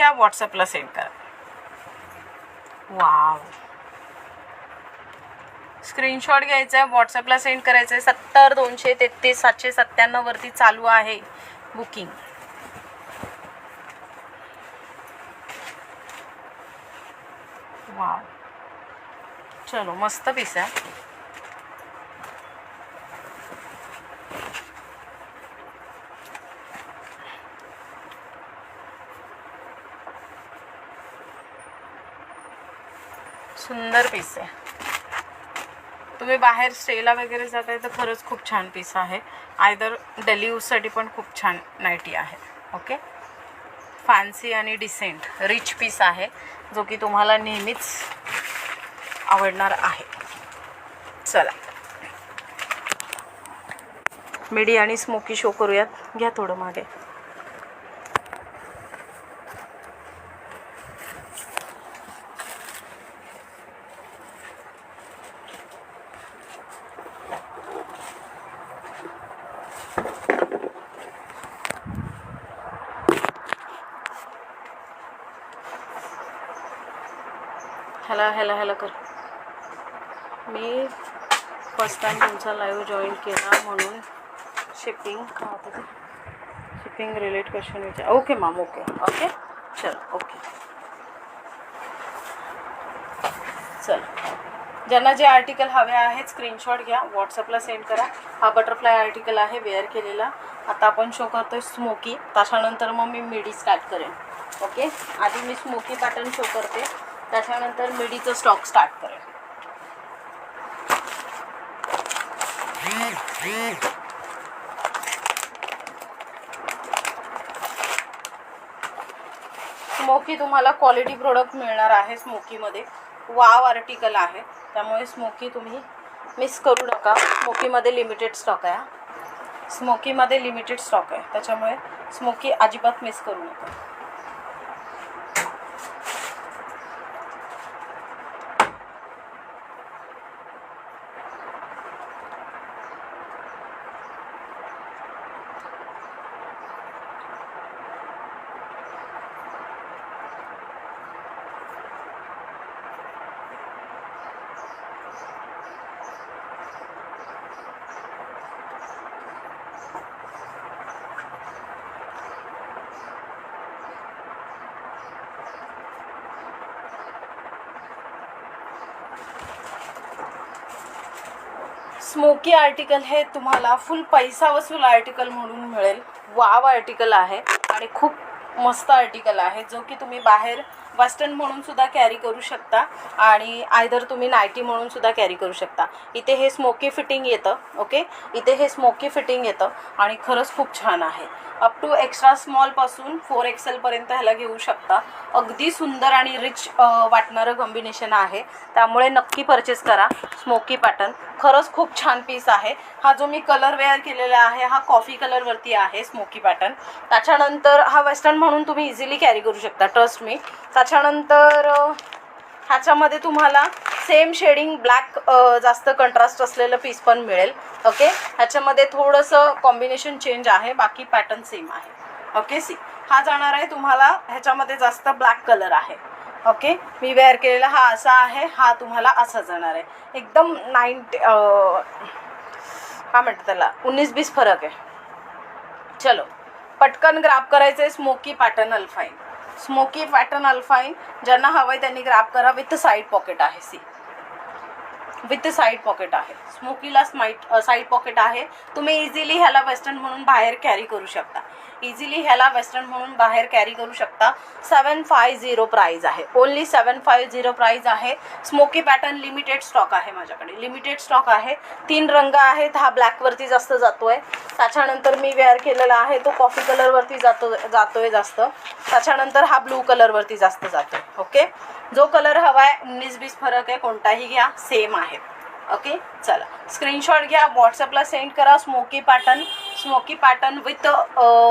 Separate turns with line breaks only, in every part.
घ्या, व्हॉट्सअपला सेंड करा. वाव, स्क्रीनशॉट घ्यायचा आहे, व्हॉट्सअपला सेंड करायचं आहे. 70-233-797 वरती चालू आहे बुकिंग. वाव, चलो मस्त पीस आहे. सुंदर पीस आहे. तुम्ही बाहेर स्टेला वगैरे जाताय तर खरंच खूप छान पीस आहे. आयदर डेली यूजसाठी पण खूप छान नाईटी आहे. ओके, फॅन्सी आणि डिसेंट रिच पीस आहे, जो की तुम्हाला नेहमीच आवडणार आहे. चला, मिडी आणि स्मोकी शो करूयात. घ्या थोडं मागे. ह्याला कर. मी फर्स्ट टाइम तुमचा लाईव्ह जॉईन केला म्हणून शिपिंग शिपिंग रिलेट क्वेश्चन विचार. ओके मॅम, ओके ओके, चल ओके. चल, ज्यांना जे आर्टिकल हवे आहेत स्क्रीनशॉट घ्या, व्हॉट्सअपला सेंड करा. हा बटरफ्लाय आर्टिकल आहे वेअर केलेला. आता आपण शो करतोय स्मोकी, त्याच्यानंतर मग मी मिडी स्टार्ट करेन. ओके, आधी मी स्मोकी पॅटर्न शो करते, त्याच्यानंतर मिडीचं स्टॉक स्टार्ट करेन. स्मोकी तुम्हाला क्वालिटी प्रोडक्ट मिळणार आहे. स्मोकीमध्ये वाव आर्टिकल आहे, त्यामुळे स्मोकी तुम्ही मिस करू नका. स्मोकीमध्ये लिमिटेड स्टॉक आहे. स्मोकीमध्ये लिमिटेड स्टॉक आहे, त्याच्यामुळे स्मोकी अजिबात मिस करू नका. स्मोकी आर्टिकल हे तुम्हाला फुल पैसा वसूल आर्टिकल म्हणून मिळेल. वाव आर्टिकल आहे आणि खूप मस्त आर्टिकल आहे, जो की तुम्ही बाहेर वेस्टर्न म्हणून सुद्धा कॅरी करू शकता आणि आयदर तुम्ही नायटी म्हणून सुद्धा कॅरी करू शकता. इथे हे स्मोकी फिटिंग येतं. ओके, इथे हे स्मोकी फिटिंग येतं आणि खरंच खूप छान आहे. अप टू एक्स्ट्रा स्मॉलपासून 4XL पर्यंत ह्याला घेऊ शकता. अगदी सुंदर आणि रिच वाटणारं कॉम्बिनेशन आहे, त्यामुळे नक्की परचेस करा. स्मोकी पॅटर्न खरंच खूप छान पीस आहे. हा जो मी कलर वेअर केलेला आहे हा कॉफी कलरवरती आहे स्मोकी पॅटर्न. त्याच्यानंतर हा वेस्टर्न म्हणून तुम्ही इझिली कॅरी करू शकता, ट्रस्ट मी. त्याच्यानंतर ह्याच्यामध्ये तुम्हाला सेम शेडिंग ब्लॅक जास्त कंट्रास्ट असलेलं पीस पण मिळेल. ओके, ह्याच्यामध्ये थोडंसं कॉम्बिनेशन चेंज आहे, बाकी पॅटर्न सेम आहे. ओके, सी हा जाणार आहे तुम्हाला ह्याच्यामध्ये जास्त ब्लॅक कलर आहे. ओके, मी वेअर केलेला हा असा आहे, हा तुम्हाला असा जाणार आहे. एकदम काय म्हणतात त्याला 19-20 फरक आहे. चलो, पटकन ग्राब करायचं आहे. स्मोकी पॅटर्न अल्फाईन, स्मोकी पॅटर्न अल्फाईन ज्यांना हवं आहे त्यांनी ग्राब करा. विथ साईड पॉकेट आहे. सी, विथ साईड पॉकेट आहे. स्मोकीला साईड पॉकेट आहे. तुम्ही इझिली ह्याला वेस्टर्न म्हणून बाहेर कॅरी करू शकता. इझिली ह्याला वेस्टर्न म्हणून बाहेर कॅरी करू शकता. 750 प्राईज आहे. ओनली 750 प्राईज आहे. स्मोकी पॅटर्न लिमिटेड स्टॉक आहे माझ्याकडे, लिमिटेड स्टॉक आहे. 3 रंग आहेत. हा ब्लॅकवरती जास्त जातोय. त्याच्यानंतर मी वेअर केलेला आहे तो कॉफी कलरवरती जातोय जास्त. त्याच्यानंतर हा ब्लू कलरवरती जास्त जातोय. ओके, जो कलर हवा आहे 19-20 फरक आहे, कोणताही घ्या, सेम आहे. ओके, चला स्क्रीनशॉट घ्या, व्हॉट्सअपला सेंड करा. Smoky pattern with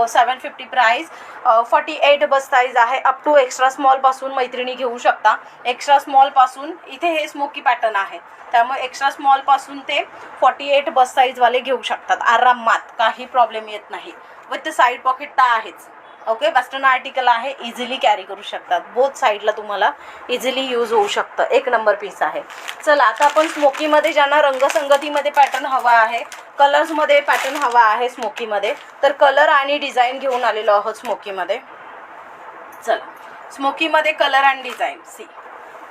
750 price. 48 bus size आहे. अप टू एक्स्ट्रा स्मॉलपासून मैत्रिणी घेऊ शकता. एक्स्ट्रा स्मॉलपासून इथे हे स्मोकी पॅटर्न आहे, त्यामुळे एक्स्ट्रा स्मॉलपासून ते 48 बस साईजवाले घेऊ शकतात आरामात, काही प्रॉब्लेम येत नाही. विथ साईड पॉकेट तर आहेच. ओके, वेस्टर्न आर्टिकल आहे, इझिली कॅरी करू शकतात, बोथ साईडला तुम्हाला इझिली यूज होऊ शकतं. एक नंबर पीस आहे. चला आता आपण स्मोकीमध्ये ज्यांना रंगसंगतीमध्ये पॅटर्न हवा आहे, कलर्समध्ये पॅटर्न हवा आहे स्मोकीमध्ये, तर कलर आणि डिझाईन घेऊन आलेलो आहोत स्मोकीमध्ये. चला स्मोकीमध्ये कलर अँड डिझाईन सी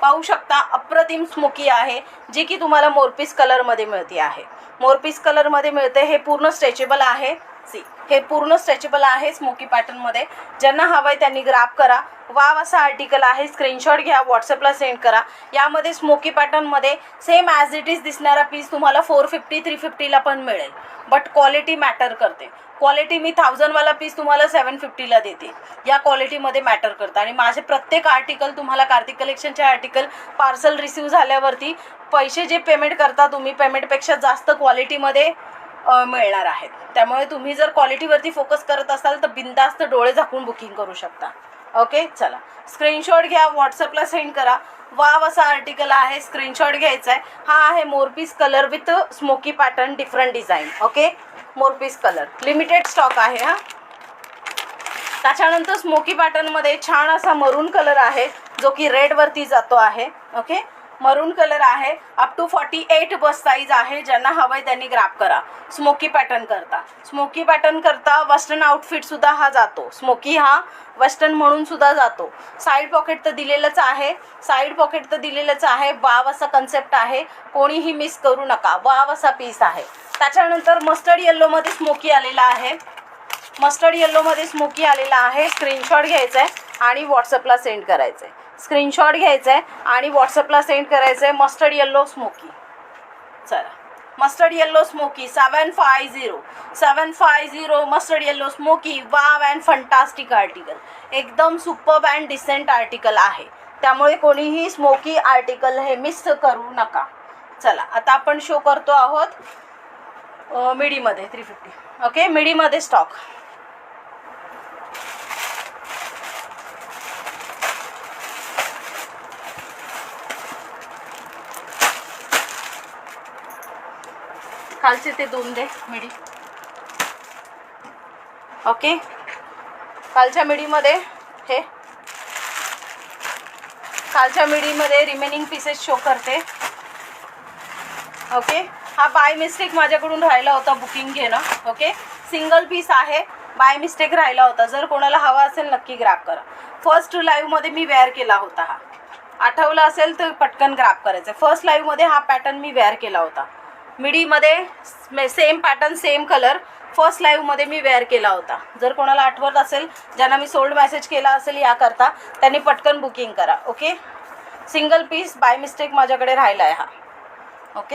पाहू शकता. अप्रतिम स्मोकी आहे जी की तुम्हाला मोरपीस कलरमध्ये मिळते आहे. मोरपीस कलरमध्ये मिळते. हे पूर्ण स्ट्रेचेबल आहे. सी हे पूर्ण स्ट्रेचेबल आहे स्मोकी पॅटर्नमध्ये. ज्यांना हवं आहे त्यांनी ग्रॅब करा. वाव असा आर्टिकल आहे. स्क्रीनशॉट घ्या, व्हॉट्सअपला सेंड करा. यामध्ये स्मोकी पॅटर्नमध्ये सेम ॲज इट इज दिसणारा पीस तुम्हाला 450 350ला पण मिळेल. बट क्वालिटी मॅटर करते. क्वालिटी मी 1000वाला पीस तुम्हाला 750ला देते. या क्वालिटीमध्ये मॅटर करतं. आणि माझे प्रत्येक आर्टिकल तुम्हाला कार्तिक कलेक्शनचे आर्टिकल पार्सल रिसीव झाल्यावरती पैसे जे पेमेंट करता तुम्ही, पेमेंटपेक्षा जास्त क्वालिटीमध्ये मिळणार आहेत. त्यामुळे तुम्ही जर क्वालिटीवरती फोकस करत असाल तर बिनधास्त डोळे झाकून बुकिंग करू शकता. ओके, चला स्क्रीनशॉट घ्या, व्हॉट्सअपला सेंड करा. वाव असा आर्टिकल आहे, स्क्रीनशॉट घ्यायचा आहे. हा आहे मोरपीस colour with smoky pattern, different design. Okay, मोरपीस कलर लिमिटेड स्टॉक आहे हा. त्याच्यानंतर स्मोकी पॅटर्नमध्ये छान असा मरून कलर आहे जो की रेडवरती जातो आहे. ओके, मरून कलर आहे. अप टू 48 बस साईज आहे. ज्यांना हवं आहे त्यांनी ग्रॅब करा. स्मोकी पॅटर्न करता, स्मोकी पॅटर्न करता वेस्टर्न आउटफिटसुद्धा हा जातो. स्मोकी हा वेस्टर्न म्हणून सुद्धा जातो. साईड पॉकेट तर दिलेलंच आहे, साईड पॉकेट तर दिलेलंच आहे. वाव असा कन्सेप्ट आहे, कोणीही मिस करू नका. वाव असा पीस आहे. त्याच्यानंतर मस्टर्ड येल्लोमध्ये स्मोकी आलेला आहे. मस्टर्ड येल्लोमध्ये स्मोकी आलेला आहे. स्क्रीनशॉट घ्यायचा आहे आणि व्हॉट्सअपला सेंड करायचं आहे. स्क्रीनशॉट घ्यायचा आहे आणि व्हॉट्सअपला सेंड करायचं आहे. Mustard yellow smoky. चला mustard yellow smoky 750 mustard yellow smoky. Wow and fantastic article, एकदम सुपर्ब अँड डिसेंट आर्टिकल आहे. त्यामुळे कोणीही स्मोकी आर्टिकल हे मिस करू नका. चला आता आपण शो करतो आहोत मिडीमध्ये 350. Okay, मिडीमध्ये stock. खालचे ते दोन दे मिडी. ओके, खालच्या मिडीमध्ये हे खालच्या मिडीमध्ये रिमेनिंग पीसेस शो करते. ओके, हा बाय मिस्टेक माझ्याकडून राहिला होता बुकिंग घेणं. ओके, सिंगल पीस आहे, बाय मिस्टेक राहिला होता. जर कोणाला हवा असेल नक्की ग्रॅब करा. फर्स्ट लाईव्हमध्ये मी वेअर केला होता हा, आठवलं असेल तर पटकन ग्रॅब करायचं. फर्स्ट लाईव्हमध्ये हा पॅटर्न मी वेअर केला होता. मिडीमध्ये same pattern, same colour. First लाईव्हमध्ये मी वेअर केला होता. जर कोणाला आठवत असेल, ज्यांना मी सोल्ड मेसेज केला असेल याकरता, त्यांनी पटकन बुकिंग करा. Okay, single piece by mistake माझ्याकडे राहिला आहे हा.